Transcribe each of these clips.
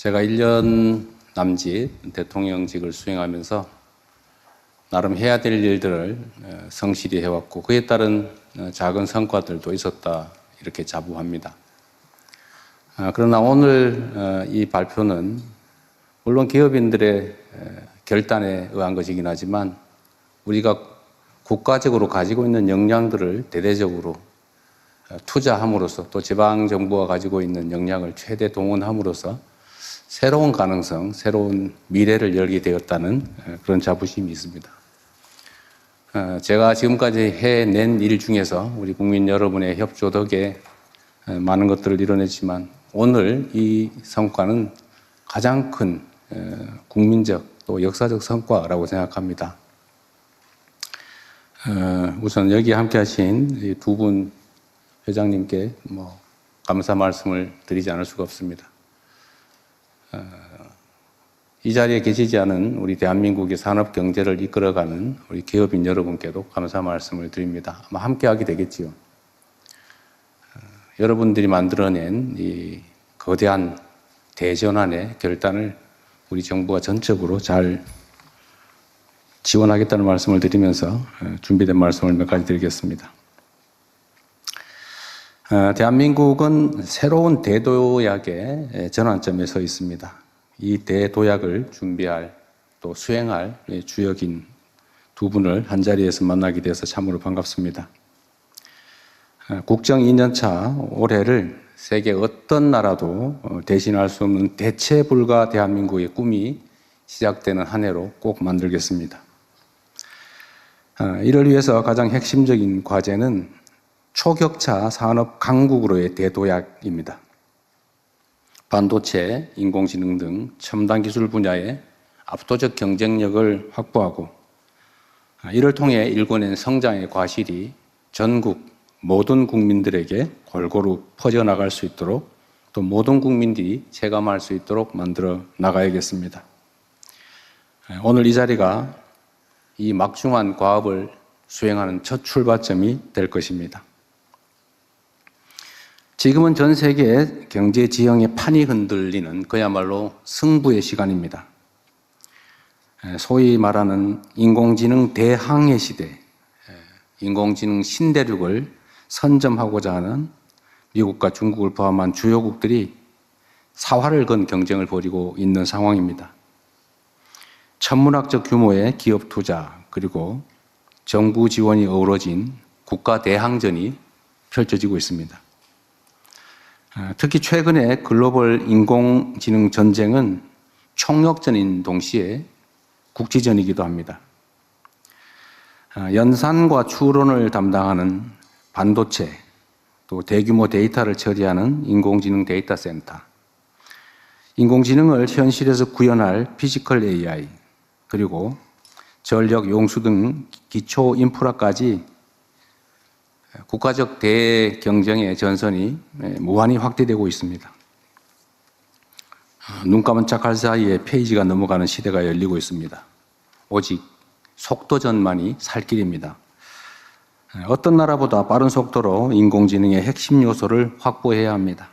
제가 1년 남짓 대통령직을 수행하면서 나름 해야 될 일들을 성실히 해왔고 그에 따른 작은 성과들도 있었다 이렇게 자부합니다. 그러나 오늘 이 발표는 물론 기업인들의 결단에 의한 것이긴 하지만 우리가 국가적으로 가지고 있는 역량들을 대대적으로 투자함으로써 또 지방정부가 가지고 있는 역량을 최대 동원함으로써 새로운 가능성, 새로운 미래를 열게 되었다는 그런 자부심이 있습니다. 제가 지금까지 해낸 일 중에서 우리 국민 여러분의 협조 덕에 많은 것들을 이뤄냈지만 오늘 이 성과는 가장 큰 국민적 또 역사적 성과라고 생각합니다. 우선 여기 함께 하신 두 분 회장님께 감사 말씀을 드리지 않을 수가 없습니다. 이 자리에 계시지 않은 우리 대한민국의 산업 경제를 이끌어가는 우리 기업인 여러분께도 감사 말씀을 드립니다. 아마 함께 하게 되겠지요. 여러분들이 만들어낸 이 거대한 대전환의 결단을 우리 정부가 전적으로 잘 지원하겠다는 말씀을 드리면서 준비된 말씀을 몇 가지 드리겠습니다. 대한민국은 새로운 대도약의 전환점에 서 있습니다. 이 대도약을 준비할 또 수행할 주역인 두 분을 한자리에서 만나게 돼서 참으로 반갑습니다. 국정 2년차 올해를 세계 어떤 나라도 대신할 수 없는 대체 불가 대한민국의 꿈이 시작되는 한 해로 꼭 만들겠습니다. 이를 위해서 가장 핵심적인 과제는 초격차 산업 강국으로의 대도약입니다. 반도체, 인공지능 등 첨단 기술 분야의 압도적 경쟁력을 확보하고 이를 통해 일궈낸 성장의 과실이 전국 모든 국민들에게 골고루 퍼져나갈 수 있도록 또 모든 국민들이 체감할 수 있도록 만들어 나가야겠습니다. 오늘 이 자리가 이 막중한 과업을 수행하는 첫 출발점이 될 것입니다. 지금은 전 세계 경제 지형의 판이 흔들리는 그야말로 승부의 시간입니다. 소위 말하는 인공지능 대항해 시대, 인공지능 신대륙을 선점하고자 하는 미국과 중국을 포함한 주요국들이 사활을 건 경쟁을 벌이고 있는 상황입니다. 천문학적 규모의 기업 투자 그리고 정부 지원이 어우러진 국가 대항전이 펼쳐지고 있습니다. 특히 최근에 글로벌 인공지능 전쟁은 총력전인 동시에 국지전이기도 합니다. 연산과 추론을 담당하는 반도체, 또 대규모 데이터를 처리하는 인공지능 데이터 센터, 인공지능을 현실에서 구현할 피지컬 AI, 그리고 전력, 용수 등 기초 인프라까지 국가적 대경쟁의 전선이 무한히 확대되고 있습니다. 눈 깜짝할 사이에 페이지가 넘어가는 시대가 열리고 있습니다. 오직 속도전만이 살 길입니다. 어떤 나라보다 빠른 속도로 인공지능의 핵심 요소를 확보해야 합니다.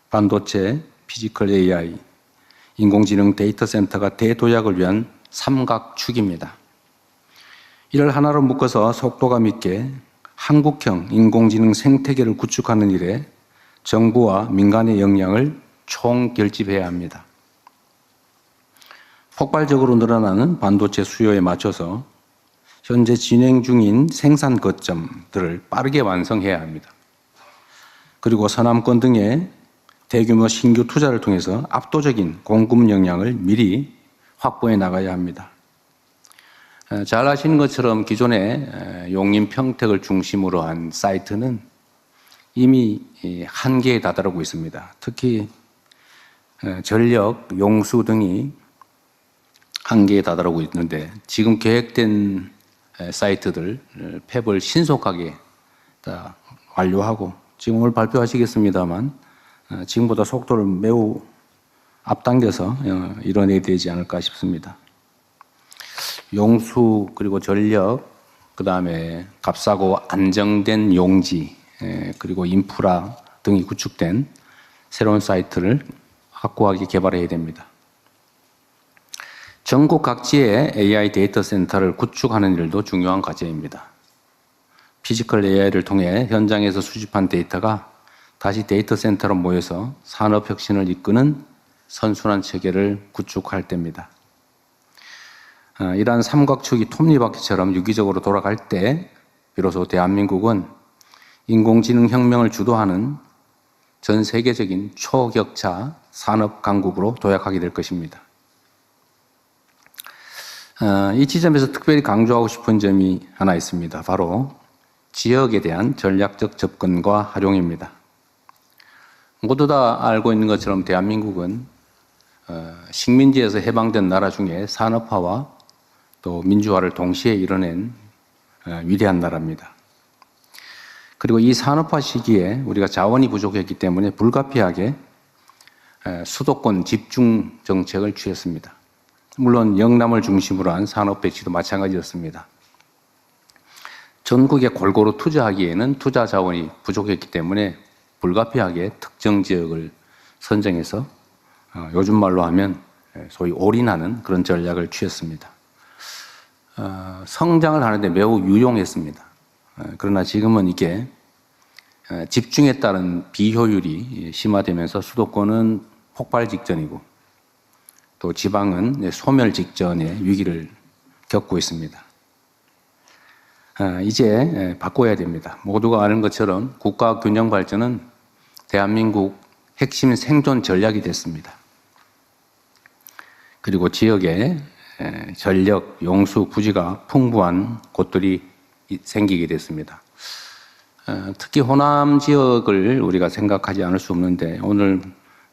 반도체, 피지컬 AI, 인공지능 데이터 센터가 대도약을 위한 삼각축입니다. 이를 하나로 묶어서 속도감 있게 한국형 인공지능 생태계를 구축하는 일에 정부와 민간의 역량을 총결집해야 합니다. 폭발적으로 늘어나는 반도체 수요에 맞춰서 현재 진행 중인 생산 거점들을 빠르게 완성해야 합니다. 그리고 서남권 등의 대규모 신규 투자를 통해서 압도적인 공급 역량을 미리 확보해 나가야 합니다. 잘 아시는 것처럼 기존의 용인 평택을 중심으로 한 사이트는 이미 한계에 다다르고 있습니다. 특히 전력, 용수 등이 한계에 다다르고 있는데 지금 계획된 사이트들 폐업을 신속하게 다 완료하고 지금 오늘 발표하시겠습니다만 지금보다 속도를 매우 앞당겨서 이뤄내야 되지 않을까 싶습니다. 용수 그리고 전력 그 다음에 값싸고 안정된 용지 그리고 인프라 등이 구축된 새로운 사이트를 확고하게 개발해야 됩니다. 전국 각지에 AI 데이터 센터를 구축하는 일도 중요한 과제입니다. 피지컬 AI를 통해 현장에서 수집한 데이터가 다시 데이터 센터로 모여서 산업 혁신을 이끄는 선순환 체계를 구축할 때입니다. 이러한 삼각축이 톱니바퀴처럼 유기적으로 돌아갈 때 비로소 대한민국은 인공지능 혁명을 주도하는 전 세계적인 초격차 산업 강국으로 도약하게 될 것입니다. 이 지점에서 특별히 강조하고 싶은 점이 하나 있습니다. 바로 지역에 대한 전략적 접근과 활용입니다. 모두 다 알고 있는 것처럼 대한민국은 식민지에서 해방된 나라 중에 산업화와 또 민주화를 동시에 이뤄낸 위대한 나라입니다. 그리고 이 산업화 시기에 우리가 자원이 부족했기 때문에 불가피하게 수도권 집중 정책을 취했습니다. 물론 영남을 중심으로 한 산업 배치도 마찬가지였습니다. 전국에 골고루 투자하기에는 투자 자원이 부족했기 때문에 불가피하게 특정 지역을 선정해서 요즘 말로 하면 소위 올인하는 그런 전략을 취했습니다. 성장을 하는데 매우 유용했습니다. 그러나 지금은 이게 집중에 따른 비효율이 심화되면서 수도권은 폭발 직전이고 또 지방은 소멸 직전의 위기를 겪고 있습니다. 이제 바꿔야 됩니다. 모두가 아는 것처럼 국가 균형 발전은 대한민국 핵심 생존 전략이 됐습니다. 그리고 지역에 전력, 용수, 부지가 풍부한 곳들이 생기게 됐습니다. 특히 호남 지역을 우리가 생각하지 않을 수 없는데 오늘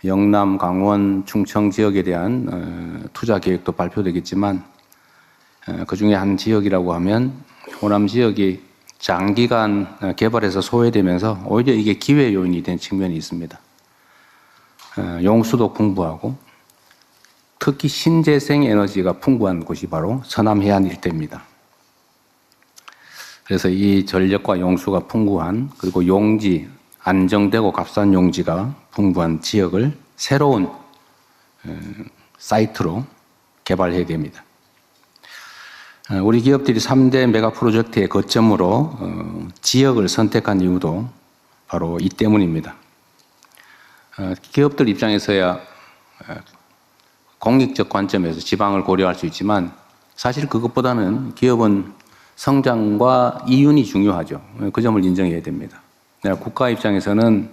영남, 강원, 충청 지역에 대한 투자 계획도 발표되겠지만 그중에 한 지역이라고 하면 호남 지역이 장기간 개발해서 소외되면서 오히려 이게 기회 요인이 된 측면이 있습니다. 용수도 풍부하고 특히 신재생 에너지가 풍부한 곳이 바로 서남 해안 일대입니다. 그래서 이 전력과 용수가 풍부한 그리고 용지, 안정되고 값싼 용지가 풍부한 지역을 새로운 사이트로 개발해야 됩니다. 우리 기업들이 3대 메가 프로젝트의 거점으로 지역을 선택한 이유도 바로 이 때문입니다. 기업들 입장에서야 공익적 관점에서 지방을 고려할 수 있지만 사실 그것보다는 기업은 성장과 이윤이 중요하죠. 그 점을 인정해야 됩니다. 국가 입장에서는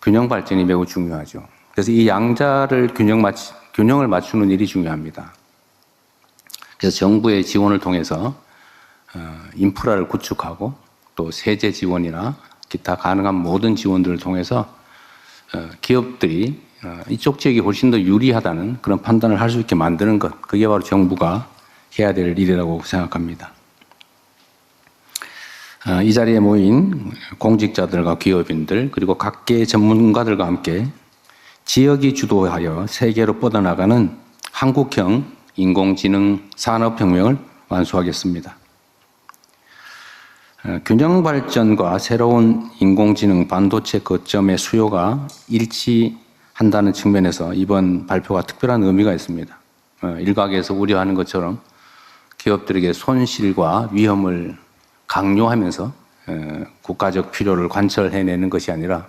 균형 발전이 매우 중요하죠. 그래서 이 양자를 균형을 맞추는 일이 중요합니다. 그래서 정부의 지원을 통해서 인프라를 구축하고 또 세제 지원이나 기타 가능한 모든 지원들을 통해서 기업들이 이쪽 지역이 훨씬 더 유리하다는 그런 판단을 할 수 있게 만드는 것, 그게 바로 정부가 해야 될 일이라고 생각합니다. 이 자리에 모인 공직자들과 기업인들 그리고 각계의 전문가들과 함께 지역이 주도하여 세계로 뻗어나가는 한국형 인공지능 산업혁명을 완수하겠습니다. 균형 발전과 새로운 인공지능 반도체 거점의 수요가 일치한다는 측면에서 이번 발표가 특별한 의미가 있습니다. 일각에서 우려하는 것처럼 기업들에게 손실과 위험을 강요하면서 국가적 필요를 관철해내는 것이 아니라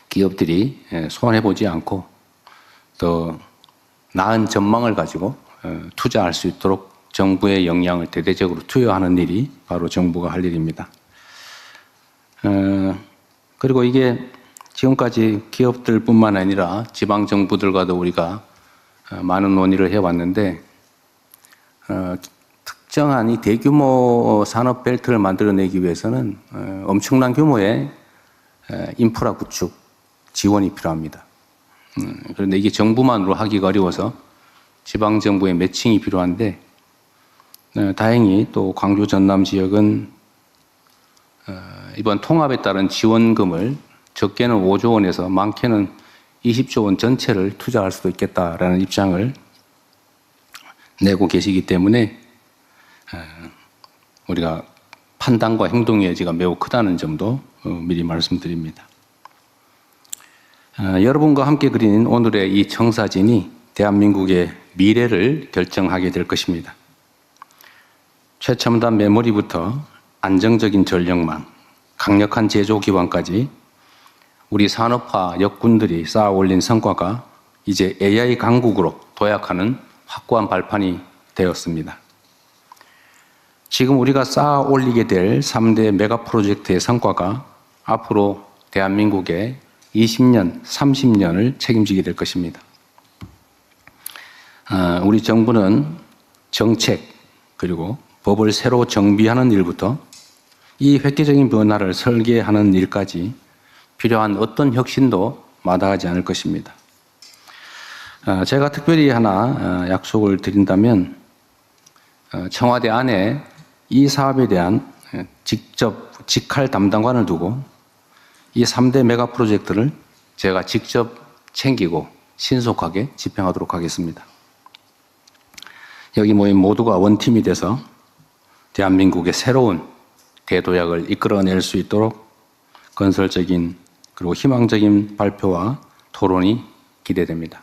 기업들이 손해보지 않고 더 나은 전망을 가지고 투자할 수 있도록 정부의 역량을 대대적으로 투여하는 일이 바로 정부가 할 일입니다. 그리고 이게 지금까지 기업들뿐만 아니라 지방정부들과도 우리가 많은 논의를 해왔는데 특정한 이 대규모 산업 벨트를 만들어내기 위해서는 엄청난 규모의 인프라 구축 지원이 필요합니다. 그런데 이게 정부만으로 하기가 어려워서 지방정부의 매칭이 필요한데 다행히 또 광주 전남 지역은 이번 통합에 따른 지원금을 적게는 5조 원에서 많게는 20조 원 전체를 투자할 수도 있겠다라는 입장을 내고 계시기 때문에 우리가 판단과 행동의 여지가 매우 크다는 점도 미리 말씀드립니다. 여러분과 함께 그린 오늘의 이 청사진이 대한민국의 미래를 결정하게 될 것입니다. 최첨단 메모리부터 안정적인 전력망, 강력한 제조 기반까지 우리 산업화 역군들이 쌓아 올린 성과가 이제 AI 강국으로 도약하는 확고한 발판이 되었습니다. 지금 우리가 쌓아 올리게 될 3대 메가 프로젝트의 성과가 앞으로 대한민국의 20년, 30년을 책임지게 될 것입니다. 우리 정부는 정책 그리고 법을 새로 정비하는 일부터 이 획기적인 변화를 설계하는 일까지 필요한 어떤 혁신도 마다하지 않을 것입니다. 제가 특별히 하나 약속을 드린다면 청와대 안에 이 사업에 대한 직접 직할 담당관을 두고 이 3대 메가 프로젝트를 제가 직접 챙기고 신속하게 집행하도록 하겠습니다. 여기 모인 모두가 원팀이 돼서 대한민국의 새로운 대도약을 이끌어낼 수 있도록 건설적인 그리고 희망적인 발표와 토론이 기대됩니다.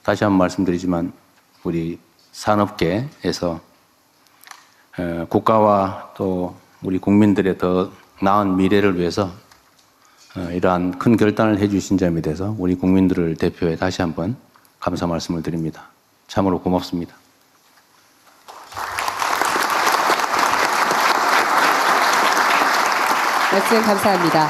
다시 한번 말씀드리지만 우리 산업계에서 국가와 또 우리 국민들의 더 나은 미래를 위해서 이러한 큰 결단을 해주신 점에 대해서 우리 국민들을 대표해 다시 한번 감사 말씀을 드립니다. 참으로 고맙습니다. 말씀 감사합니다.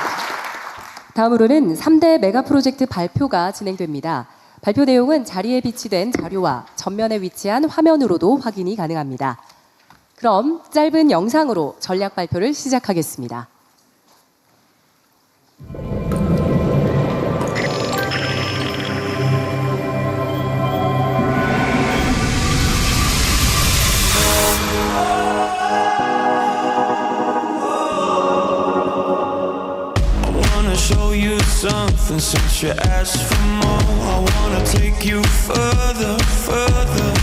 다음으로는 3대 메가 프로젝트 발표가 진행됩니다. 발표 내용은 자리에 비치된 자료와 전면에 위치한 화면으로도 확인이 가능합니다. 그럼 짧은 영상으로 전략 발표를 시작하겠습니다. Something since you asked for more. I wanna take you further, further.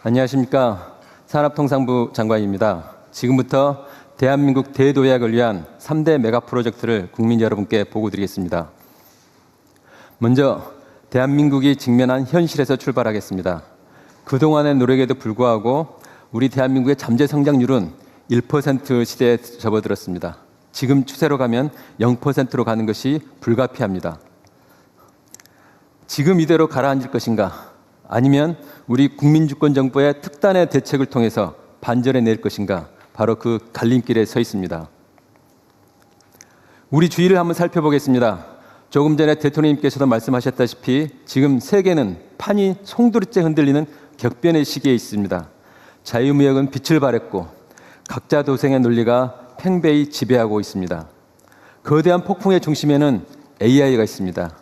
안녕하십니까. 산업통상부 장관입니다. 지금부터 대한민국 대도약을 위한 3대 메가 프로젝트를 국민 여러분께 보고드리겠습니다. 먼저 대한민국이 직면한 현실에서 출발하겠습니다. 그동안의 노력에도 불구하고 우리 대한민국의 잠재 성장률은 1% 시대에 접어들었습니다. 지금 추세로 가면 0%로 가는 것이 불가피합니다. 지금 이대로 가라앉을 것인가? 아니면 우리 국민주권정부의 특단의 대책을 통해서 반전해 낼 것인가? 바로 그 갈림길에 서 있습니다. 우리 주위를 한번 살펴보겠습니다. 조금 전에 대통령님께서도 말씀하셨다시피 지금 세계는 판이 송두리째 흔들리는 격변의 시기에 있습니다. 자유무역은 빛을 발했고 각자 도생의 논리가 팽배히 지배하고 있습니다. 거대한 폭풍의 중심에는 AI가 있습니다.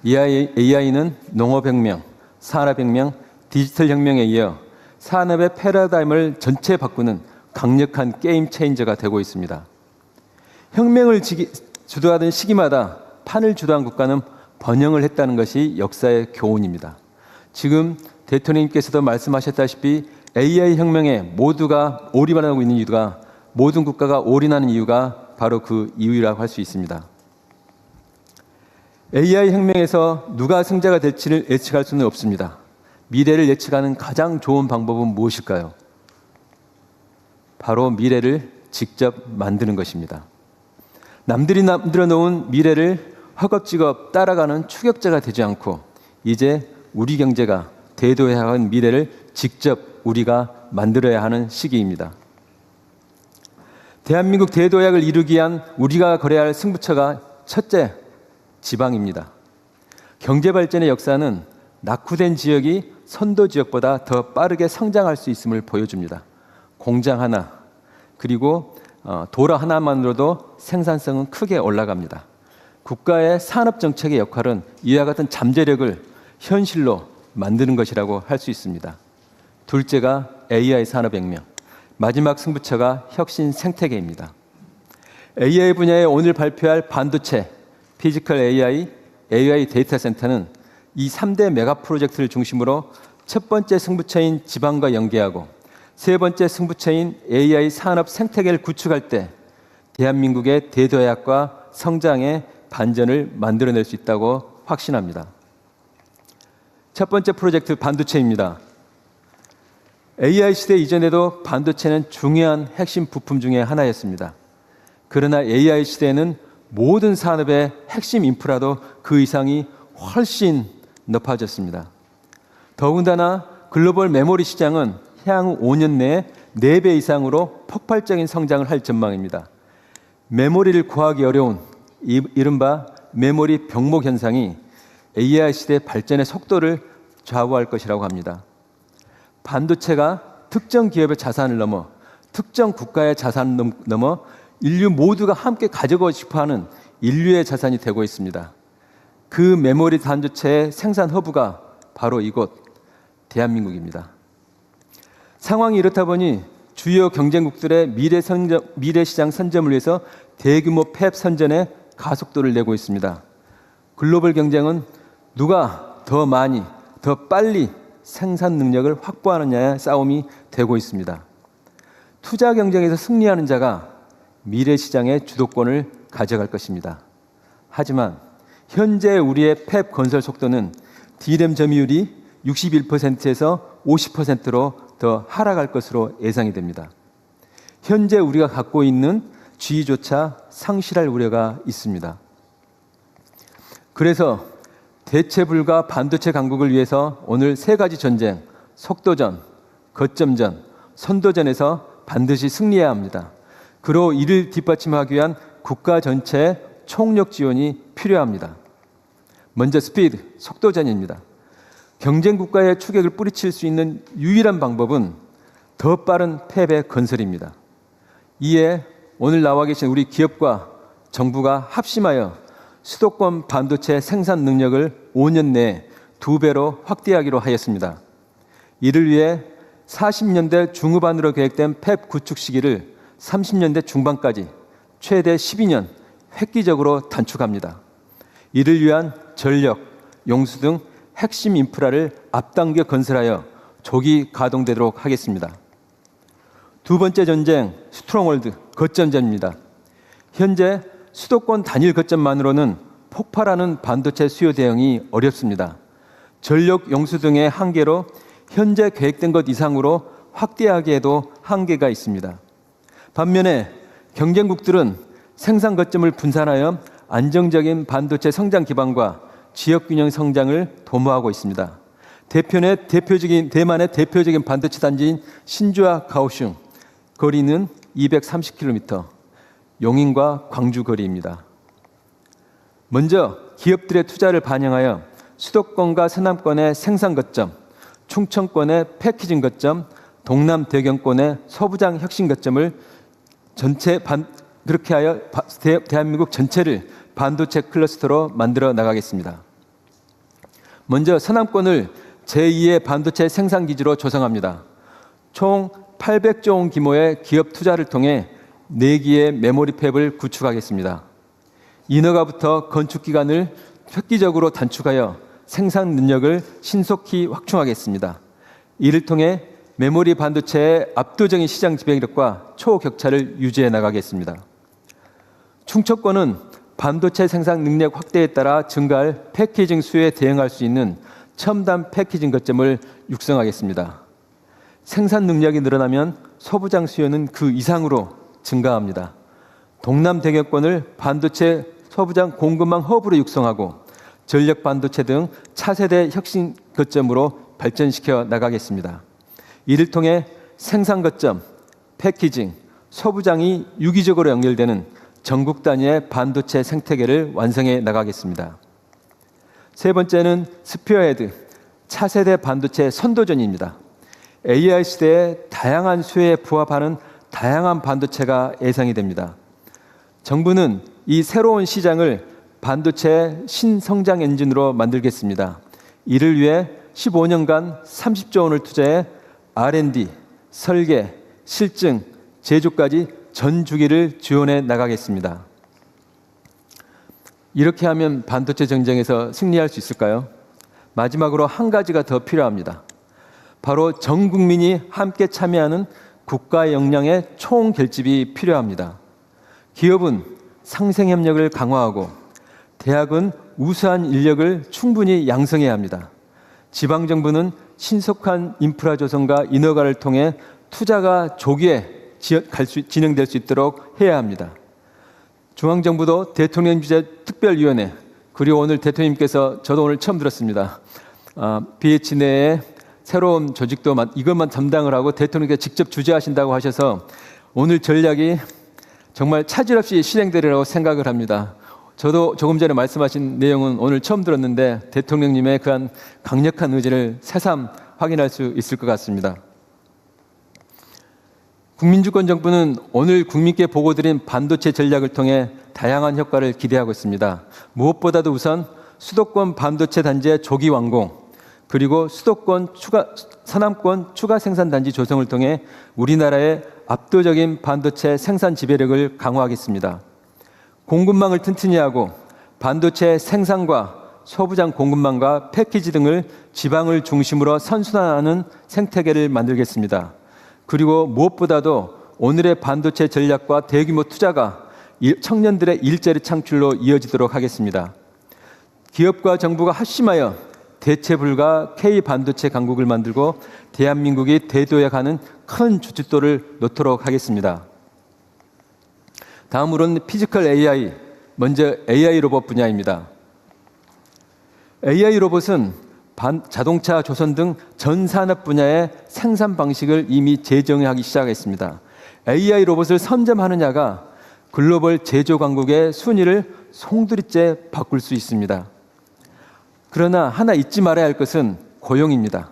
AI는 농업혁명, 산업혁명, 디지털혁명에 이어 산업의 패러다임을 전체 바꾸는 강력한 게임 체인저가 되고 있습니다. 혁명을 주도하던 시기마다 판을 주도한 국가는 번영을 했다는 것이 역사의 교훈입니다. 지금 대통령님께서도 말씀하셨다시피 AI 혁명에 모두가 올인하고 있는 이유가 모든 국가가 올인하는 이유가 바로 그 이유라고 할 수 있습니다. AI 혁명에서 누가 승자가 될지를 예측할 수는 없습니다. 미래를 예측하는 가장 좋은 방법은 무엇일까요? 바로 미래를 직접 만드는 것입니다. 남들이 만들어 놓은 미래를 허겁지겁 따라가는 추격자가 되지 않고 이제 우리 경제가 대도해야 하는 미래를 직접 우리가 만들어야 하는 시기입니다. 대한민국 대도약을 이루기 위한 우리가 걸어야 할 승부처가 첫째, 지방입니다. 경제 발전의 역사는 낙후된 지역이 선도 지역보다 더 빠르게 성장할 수 있음을 보여줍니다. 공장 하나, 그리고 도로 하나만으로도 생산성은 크게 올라갑니다. 국가의 산업 정책의 역할은 이와 같은 잠재력을 현실로 만드는 것이라고 할 수 있습니다. 둘째가 AI 산업혁명, 마지막 승부처가 혁신 생태계입니다. AI 분야에 오늘 발표할 반도체, 피지컬 AI, AI 데이터 센터는 이 3대 메가 프로젝트를 중심으로 첫 번째 승부처인 지방과 연계하고 세 번째 승부처인 AI 산업 생태계를 구축할 때 대한민국의 대도약과 성장의 반전을 만들어낼 수 있다고 확신합니다. 첫 번째 프로젝트 반도체입니다. AI 시대 이전에도 반도체는 중요한 핵심 부품 중에 하나였습니다. 그러나 AI 시대에는 모든 산업의 핵심 인프라도 그 이상이 훨씬 높아졌습니다. 더군다나 글로벌 메모리 시장은 향후 5년 내에 4배 이상으로 폭발적인 성장을 할 전망입니다. 메모리를 구하기 어려운 이른바 메모리 병목 현상이 AI 시대 발전의 속도를 좌우할 것이라고 합니다. 반도체가 특정 기업의 자산을 넘어 특정 국가의 자산을 넘어 인류 모두가 함께 가지고 싶어하는 인류의 자산이 되고 있습니다. 그 메모리 반도체의 생산 허브가 바로 이곳 대한민국입니다. 상황이 이렇다 보니 주요 경쟁국들의 미래 시장 선점을 위해서 대규모 팹 선전에 가속도를 내고 있습니다. 글로벌 경쟁은 누가 더 많이, 더 빨리 생산 능력을 확보하느냐의 싸움이 되고 있습니다. 투자 경쟁에서 승리하는 자가 미래 시장의 주도권을 가져갈 것입니다. 하지만 현재 우리의 팹 건설 속도는 D램 점유율이 61%에서 50%로 더 하락할 것으로 예상이 됩니다. 현재 우리가 갖고 있는 지위조차 상실할 우려가 있습니다. 그래서 대체 불가 반도체 강국을 위해서 오늘 3가지 전쟁, 속도전, 거점전, 선도전에서 반드시 승리해야 합니다. 그로 이를 뒷받침하기 위한 국가 전체의 총력 지원이 필요합니다. 먼저 스피드, 속도전입니다. 경쟁 국가의 추격을 뿌리칠 수 있는 유일한 방법은 더 빠른 팹의 건설입니다. 이에 오늘 나와 계신 우리 기업과 정부가 합심하여 수도권 반도체 생산 능력을 5년 내에 2배로 확대하기로 하였습니다. 이를 위해 40년대 중후반으로 계획된 팹 구축 시기를 30년대 중반까지 최대 12년 획기적으로 단축합니다. 이를 위한 전력, 용수 등 핵심 인프라를 앞당겨 건설하여 조기 가동되도록 하겠습니다. 두 번째 전쟁, 스트롱홀드, 거점전입니다. 현재 수도권 단일 거점만으로는 폭발하는 반도체 수요 대응이 어렵습니다. 전력, 용수 등의 한계로 현재 계획된 것 이상으로 확대하기에도 한계가 있습니다. 반면에 경쟁국들은 생산 거점을 분산하여 안정적인 반도체 성장 기반과 지역 균형 성장을 도모하고 있습니다. 대만의 대표적인 반도체 단지인 신주와 가오슝, 거리는 230km, 용인과 광주 거리입니다. 먼저 기업들의 투자를 반영하여 수도권과 서남권의 생산 거점, 충청권의 패키징 거점, 동남 대경권의 서부장 혁신 거점을 그렇게 하여 대한민국 전체를 반도체 클러스터로 만들어 나가겠습니다. 먼저 서남권을 제2의 반도체 생산 기지로 조성합니다. 총 800조 원 규모의 기업 투자를 통해 4기의 메모리 팹을 구축하겠습니다. 인허가부터 건축 기간을 획기적으로 단축하여 생산 능력을 신속히 확충하겠습니다. 이를 통해 메모리 반도체의 압도적인 시장 지배력과 초격차를 유지해 나가겠습니다. 충청권은 반도체 생산 능력 확대에 따라 증가할 패키징 수요에 대응할 수 있는 첨단 패키징 거점을 육성하겠습니다. 생산 능력이 늘어나면 소부장 수요는 그 이상으로 증가합니다. 동남 대경권을 반도체 소부장 공급망 허브로 육성하고 전력 반도체 등 차세대 혁신 거점으로 발전시켜 나가겠습니다. 이를 통해 생산 거점, 패키징, 소부장이 유기적으로 연결되는 전국 단위의 반도체 생태계를 완성해 나가겠습니다. 세 번째는 스피어헤드, 차세대 반도체 선도전입니다. AI 시대의 다양한 수요에 부합하는 다양한 반도체가 예상이 됩니다. 정부는 이 새로운 시장을 반도체 신성장 엔진으로 만들겠습니다. 이를 위해 15년간 30조 원을 투자해 R&D, 설계, 실증, 제조까지 전 주기를 지원해 나가겠습니다. 이렇게 하면 반도체 경쟁에서 승리할 수 있을까요? 마지막으로 한 가지가 더 필요합니다. 바로 전 국민이 함께 참여하는 국가 역량의 총결집이 필요합니다. 기업은 상생협력을 강화하고 대학은 우수한 인력을 충분히 양성해야 합니다. 지방정부는 신속한 인프라 조성과 인허가를 통해 투자가 조기에 진행될 수 있도록 해야 합니다. 중앙정부도 대통령 주재 특별위원회, 그리고 오늘 대통령님께서 저도 오늘 처음 들었습니다. BH 내에 새로운 조직도 이것만 담당을 하고 대통령께서 직접 주재하신다고 하셔서 오늘 전략이 정말 차질 없이 실행되리라고 생각을 합니다. 저도 조금 전에 말씀하신 내용은 오늘 처음 들었는데 대통령님의 그한 강력한 의지를 새삼 확인할 수 있을 것 같습니다. 국민주권정부는 오늘 국민께 보고드린 반도체 전략을 통해 다양한 효과를 기대하고 있습니다. 무엇보다도 우선 수도권 반도체 단지의 조기 완공, 그리고 서남권 추가 생산 단지 조성을 통해 우리나라의 압도적인 반도체 생산 지배력을 강화하겠습니다. 공급망을 튼튼히 하고 반도체 생산과 소부장 공급망과 패키지 등을 지방을 중심으로 선순환하는 생태계를 만들겠습니다. 그리고 무엇보다도 오늘의 반도체 전략과 대규모 투자가 청년들의 일자리 창출로 이어지도록 하겠습니다. 기업과 정부가 합심하여 대체 불가 K반도체 강국을 만들고 대한민국이 대도에 가는 큰 주춧돌을 놓도록 하겠습니다. 다음으로는 피지컬 AI, 먼저 AI 로봇 분야입니다. AI 로봇은 자동차, 조선 등 전 산업 분야의 생산 방식을 이미 재정하기 시작했습니다. AI 로봇을 선점하느냐가 글로벌 제조 강국의 순위를 송두리째 바꿀 수 있습니다. 그러나 하나 잊지 말아야 할 것은 고용입니다.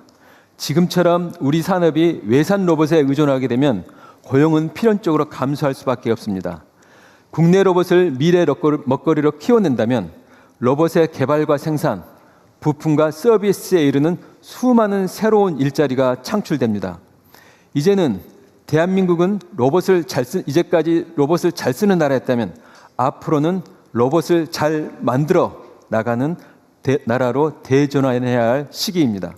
지금처럼 우리 산업이 외산 로봇에 의존하게 되면 고용은 필연적으로 감소할 수밖에 없습니다. 국내 로봇을 미래 먹거리로 키워낸다면 로봇의 개발과 생산, 부품과 서비스에 이르는 수많은 새로운 일자리가 창출됩니다. 이제는 대한민국은 이제까지 로봇을 잘 쓰는 나라였다면 앞으로는 로봇을 잘 만들어 나가는 나라로 대전환해야 할 시기입니다.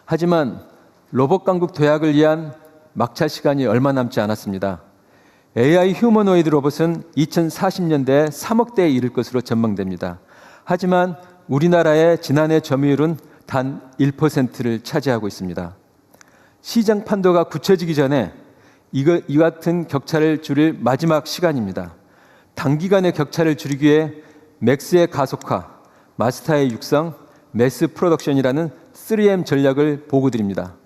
하지만 로봇 강국 도약을 위한 막차 시간이 얼마 남지 않았습니다. AI 휴머노이드 로봇은 2040년대에 3억 대에 이를 것으로 전망됩니다. 하지만 우리나라의 지난해 점유율은 단 1%를 차지하고 있습니다. 시장 판도가 굳혀지기 전에 이 같은 격차를 줄일 마지막 시간입니다. 단기간의 격차를 줄이기 위해 맥스의 가속화, 마스터의 육성, 매스 프로덕션이라는 3M 전략을 보고드립니다.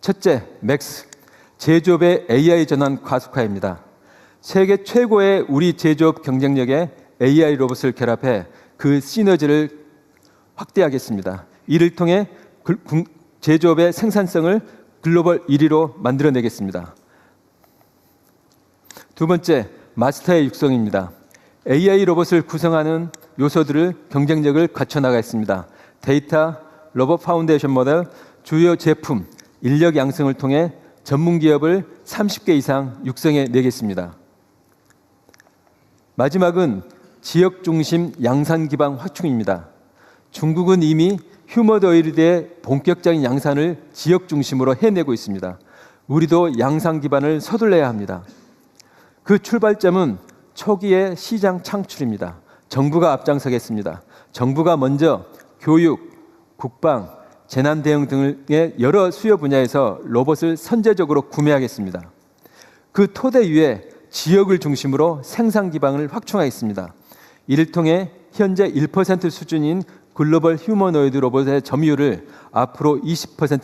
첫째, 맥스, 제조업의 AI 전환 가속화입니다. 세계 최고의 우리 제조업 경쟁력에 AI 로봇을 결합해 그 시너지를 확대하겠습니다. 이를 통해 제조업의 생산성을 글로벌 1위로 만들어내겠습니다. 두 번째, 마스터의 육성입니다. AI 로봇을 구성하는 요소들을 경쟁력을 갖춰나가겠습니다. 데이터, 로봇 파운데이션 모델, 주요 제품, 인력 양성을 통해 전문 기업을 30개 이상 육성해 내겠습니다. 마지막은 지역 중심 양산 기반 확충입니다. 중국은 이미 휴머노이드의 본격적인 양산을 지역 중심으로 해내고 있습니다. 우리도 양산 기반을 서둘러야 합니다. 그 출발점은 초기의 시장 창출입니다. 정부가 앞장서겠습니다. 정부가 먼저 교육, 국방, 재난 대응 등의 여러 수요 분야에서 로봇을 선제적으로 구매하겠습니다. 그 토대 위에 지역을 중심으로 생산 기반을 확충하겠습니다. 이를 통해 현재 1% 수준인 글로벌 휴머노이드 로봇의 점유율을 앞으로 20%